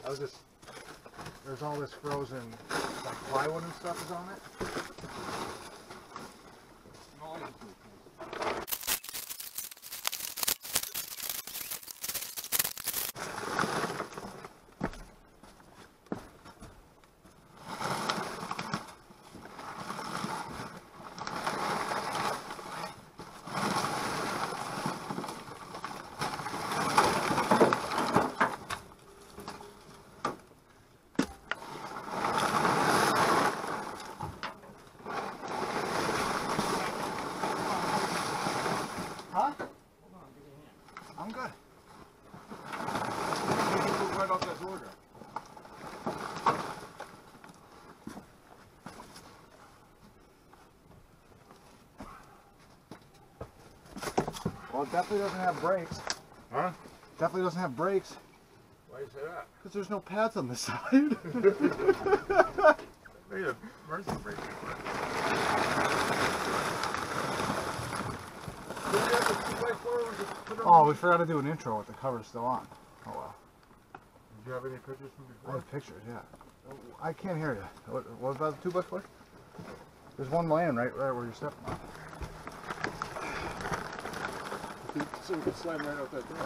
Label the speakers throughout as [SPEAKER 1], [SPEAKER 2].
[SPEAKER 1] I was just, there's all this frozen, like plywood and stuff is on it. I'm good. Right off that border. Well, it definitely doesn't have brakes.
[SPEAKER 2] Huh?
[SPEAKER 1] Definitely doesn't have brakes.
[SPEAKER 2] Why do you say that?
[SPEAKER 1] Because there's no pads on this side.
[SPEAKER 2] They have mercy brakes.
[SPEAKER 1] Oh, we forgot to do an intro with the cover still on. Oh well.
[SPEAKER 2] Did you have any pictures from before?
[SPEAKER 1] I have pictures, yeah. I can't hear you. What about the 2x4? There's one laying right where you're stepping on.
[SPEAKER 2] So we can slam right out that door.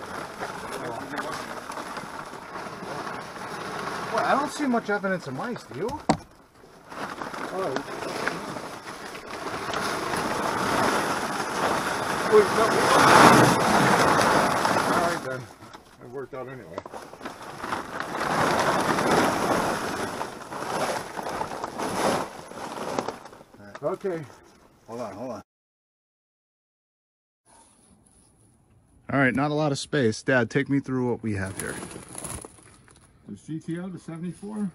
[SPEAKER 1] Well, I don't see much evidence of mice, do you?
[SPEAKER 2] Oh. Wait, no. Alright then. It worked out anyway. Okay.
[SPEAKER 1] Hold on. Alright, not a lot of space. Dad, take me through what we have here.
[SPEAKER 2] This GTO, the 74,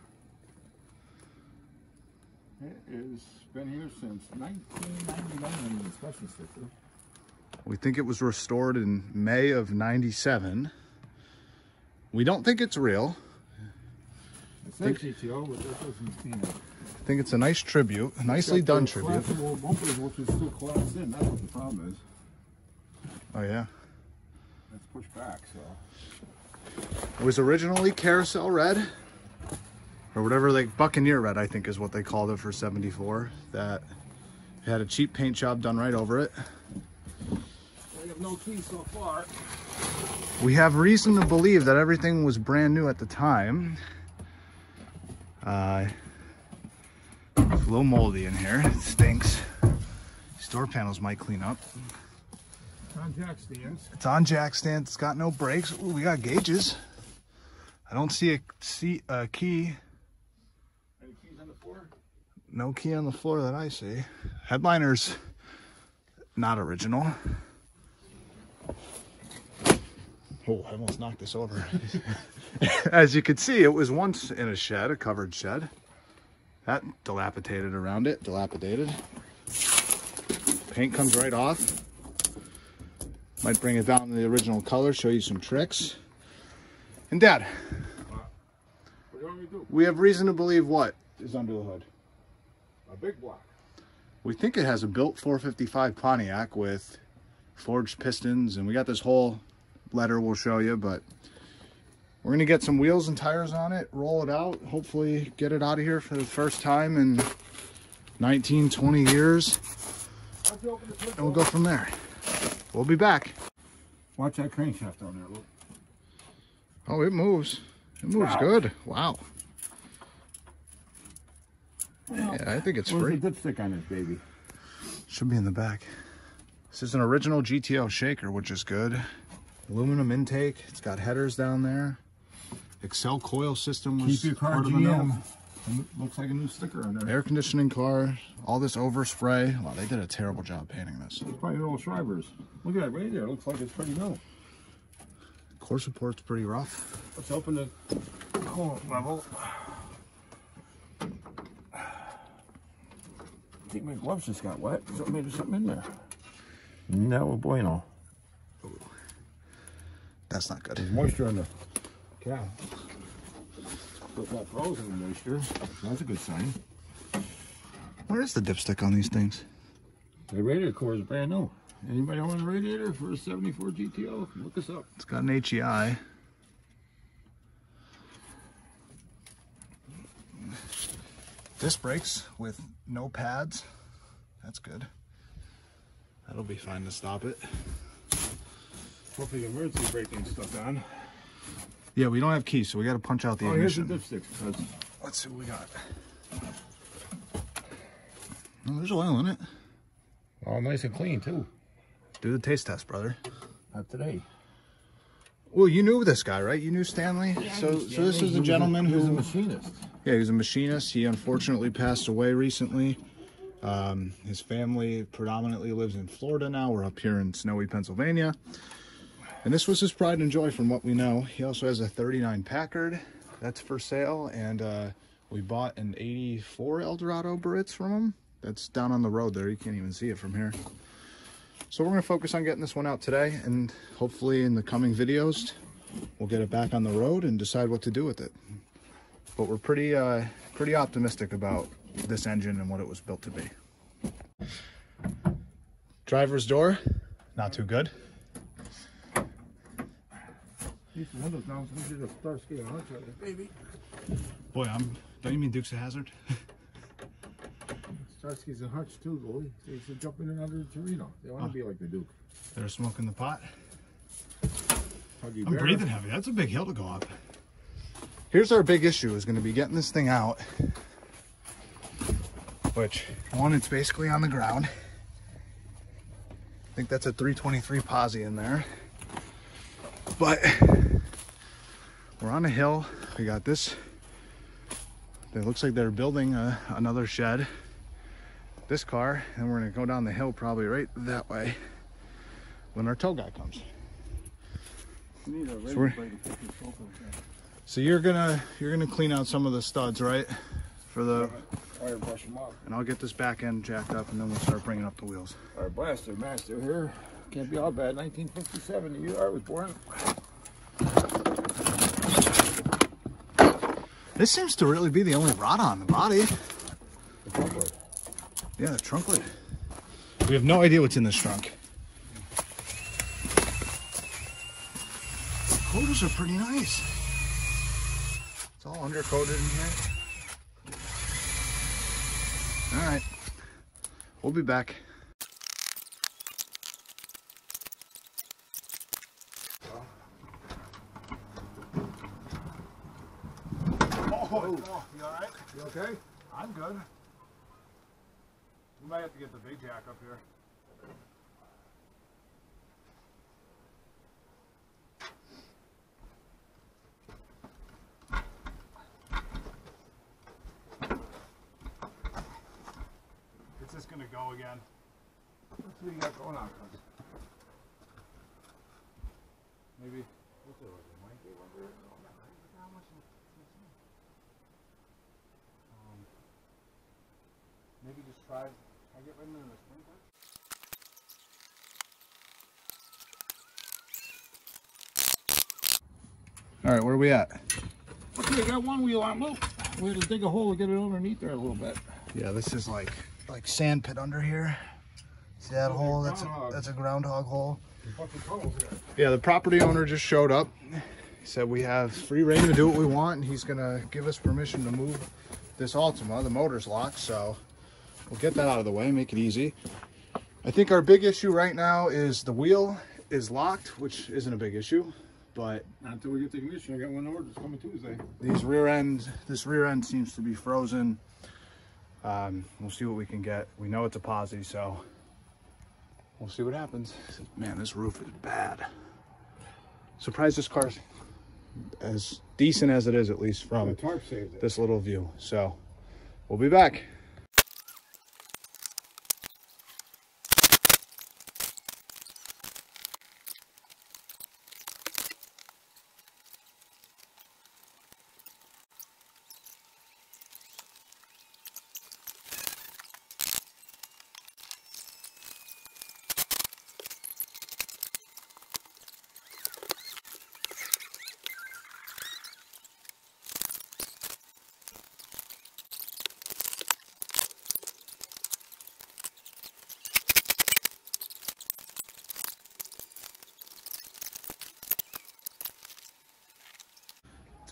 [SPEAKER 2] it has been here since 1999 on the inspection sticker.
[SPEAKER 1] We think it was restored in May of '97. We don't think it's real.
[SPEAKER 2] It says GTO, but that doesn't mean it.
[SPEAKER 1] I think it's a nice tribute, a nicely done tribute.
[SPEAKER 2] Collapsible bumpers, which is still collapsed in. That's what the problem is.
[SPEAKER 1] Oh yeah.
[SPEAKER 2] It's pushed back, so.
[SPEAKER 1] It was originally carousel red, or whatever, like Buccaneer red, I think is what they called it for 74. That had a cheap paint job done right over it.
[SPEAKER 2] We have no keys so far.
[SPEAKER 1] We have reason to believe that everything was brand new at the time. It's a little moldy in here. It stinks. These door panels might clean up.
[SPEAKER 2] It's on jack stands.
[SPEAKER 1] It's on jack stands. It's got no brakes. Ooh, we got gauges. I don't see a key.
[SPEAKER 2] Any keys on the floor?
[SPEAKER 1] No key on the floor that I see. Headliner's not original. Oh, I almost knocked this over. As you can see, it was once in a shed, a covered shed. That dilapidated around it, dilapidated. Paint comes right off. Might bring it down to the original color, show you some tricks. And Dad,
[SPEAKER 2] What do you want me to do?
[SPEAKER 1] we have reason to believe what is under the hood?
[SPEAKER 2] A big block.
[SPEAKER 1] We think it has a built 455 Pontiac with forged pistons, and we got this whole letter we'll show you, but we're gonna get some wheels and tires on it, roll it out, hopefully get it out of here for the first time in 19, 20 years, and we'll go from there. We'll be back.
[SPEAKER 2] Watch that crankshaft down there, look.
[SPEAKER 1] Oh, it moves. It moves
[SPEAKER 2] Wow.
[SPEAKER 1] good. Wow. Yeah, I think it's
[SPEAKER 2] Where's
[SPEAKER 1] free.
[SPEAKER 2] the dipstick on this baby?
[SPEAKER 1] Should be in the back. This is an original GTO shaker, which is good. Aluminum intake. It's got headers down there. Excel coil system was
[SPEAKER 2] Keep your car
[SPEAKER 1] part of the
[SPEAKER 2] GM.
[SPEAKER 1] note.
[SPEAKER 2] Looks like a new sticker on there.
[SPEAKER 1] Air conditioning car. All this overspray. Wow, they did a terrible job painting this.
[SPEAKER 2] It's probably the old Shrivers. Look at that right there. Looks like it's pretty new.
[SPEAKER 1] Core support's pretty rough.
[SPEAKER 2] Let's open the coolant level. I think my gloves just got wet. Maybe something in there. No bueno.
[SPEAKER 1] That's not good.
[SPEAKER 2] There's moisture in the cap. But not frozen moisture. That's a good sign.
[SPEAKER 1] Where is the dipstick on these things?
[SPEAKER 2] The radiator core is brand new. Anybody want a radiator for a 74 GTO? Look us up.
[SPEAKER 1] It's got an HEI. Disc brakes with no pads. That's good. That'll be fine to stop it.
[SPEAKER 2] Hopefully the emergency braking stuck on.
[SPEAKER 1] Yeah, we don't have keys, so we got to punch out the ignition.
[SPEAKER 2] Here's the dipsticks.
[SPEAKER 1] Let's see what we got. Oh, there's oil in it.
[SPEAKER 2] Oh, nice and clean too.
[SPEAKER 1] Do the taste test, brother.
[SPEAKER 2] Not today.
[SPEAKER 1] Well, you knew this guy, right? You knew Stanley.
[SPEAKER 2] Yeah,
[SPEAKER 1] so this is a gentleman
[SPEAKER 2] who's
[SPEAKER 1] who
[SPEAKER 2] a machinist.
[SPEAKER 1] Yeah, he was a machinist. He unfortunately passed away recently. His family predominantly lives in Florida now. We're up here in snowy Pennsylvania. And this was his pride and joy from what we know. He also has a 39 Packard that's for sale. And we bought an 84 Eldorado Baritz from him. That's down on the road there. You can't even see it from here. So we're going to focus on getting this one out today. And hopefully in the coming videos, we'll get it back on the road and decide what to do with it. But we're pretty optimistic about this engine and what it was built to be. Driver's door, not too good.
[SPEAKER 2] These windows down, so we did a Starsky and Hutch right there, baby.
[SPEAKER 1] Boy, don't you mean Dukes of Hazzard?
[SPEAKER 2] Starsky's and Hutch too, boy. They should jump in another Torino. They want to be like the Duke.
[SPEAKER 1] They're smoking the pot.
[SPEAKER 2] I'm
[SPEAKER 1] breathing heavy. That's a big hill to go up. Here's our big issue, is going to be getting this thing out. Which, one, it's basically on the ground. I think that's a 323 posi in there. But we're on a hill. We got this. It looks like they're building another shed. This car, and we're going to go down the hill probably right that way when our tow guy comes. So you're gonna clean out some of the studs, right? For the
[SPEAKER 2] Fire brush them up.
[SPEAKER 1] And I'll get this back end jacked up, and then we'll start bringing up the wheels.
[SPEAKER 2] Our blaster master here. Can't be all bad. 1957, the year I was born.
[SPEAKER 1] This seems to really be the only rot on the body.
[SPEAKER 2] The trunk lid.
[SPEAKER 1] Yeah, the trunk lid. We have no idea what's in this trunk. Coatings are pretty nice. It's all undercoated in here. All right, we'll be back. Oh, you all right?
[SPEAKER 2] You okay?
[SPEAKER 1] I'm good. We might have to get the big jack up here. It's just gonna go again.
[SPEAKER 2] What's what you got going on, cuz?
[SPEAKER 1] Maybe. Maybe just try. I get right into the sprinkler. All right, where are we at?
[SPEAKER 2] Okay, I got one wheel on loop. We had to dig a hole to get it underneath there a little bit.
[SPEAKER 1] Yeah, this is like sand pit under here. See that hole? That's a groundhog hole. Yeah, the property owner just showed up. He said we have free reign to do what we want, and he's gonna give us permission to move this Altima. The motor's locked, so we'll get that out of the way, make it easy. I think our big issue right now is the wheel is locked, which isn't a big issue, but
[SPEAKER 2] not until we get the ignition. I got one order coming Tuesday.
[SPEAKER 1] this rear end seems to be frozen. We'll see what we can get. We know it's a posi, so we'll see what happens. Man, this roof is bad. Surprised this car's as decent as it is, at least from this little view. So we'll be back.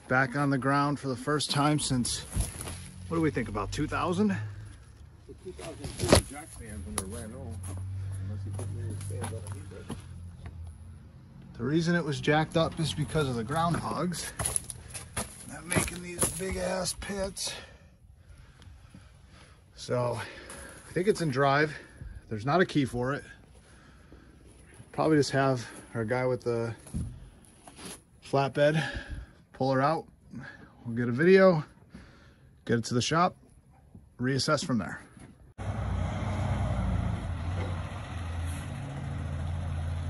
[SPEAKER 1] Back on the ground for the first time since What do we think, about 2,000?
[SPEAKER 2] The 2002 jack stands when they're ran over. Unless you put me stands underneath it.
[SPEAKER 1] The reason it was jacked up is because of the groundhogs. They're making these big ass pits. So I think it's in drive. There's not a key for it. Probably just have our guy with the flatbed pull her out. We'll get a video, get it to the shop, reassess from there.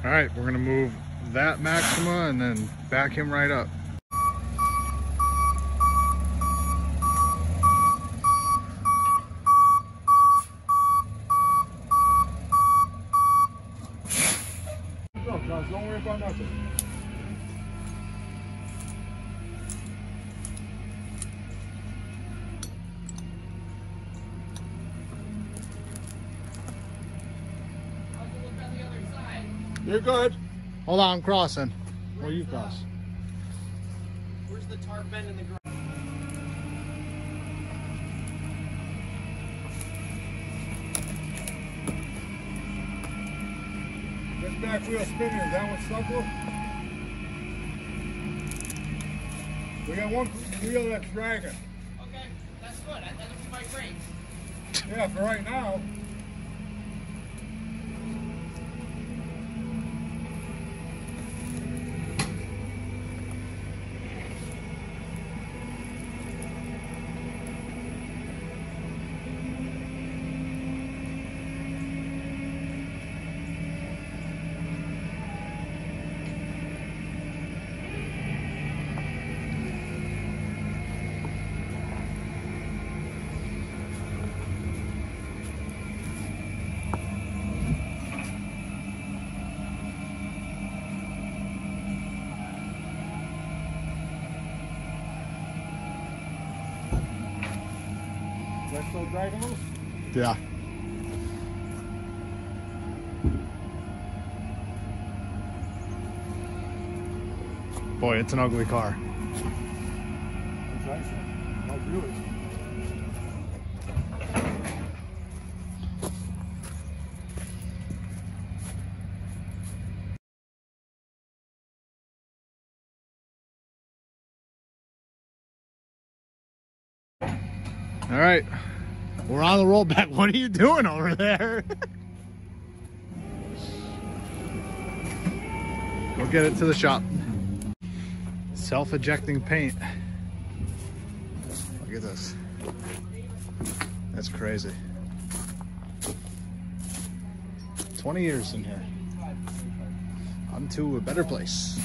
[SPEAKER 1] All right, we're gonna move that Maxima and then back him right up.
[SPEAKER 2] No, John, don't worry about nothing. You're good.
[SPEAKER 1] Hold on, I'm crossing. Where you cross?
[SPEAKER 3] Where's the tarp bend in the ground?
[SPEAKER 2] This back wheel spinning, is that what's stuck with? We got one wheel that's dragging.
[SPEAKER 3] Okay, that's good. That'll be my brakes.
[SPEAKER 2] Yeah, for right now. Is that still dragging loose?
[SPEAKER 1] Yeah. Boy, it's an ugly car.
[SPEAKER 2] That's nice. How good.
[SPEAKER 1] All right, we're on the rollback. What are you doing over there? Go get it to the shop. Self-ejecting paint. Look at this. That's crazy. 20 years in here. On to a better place.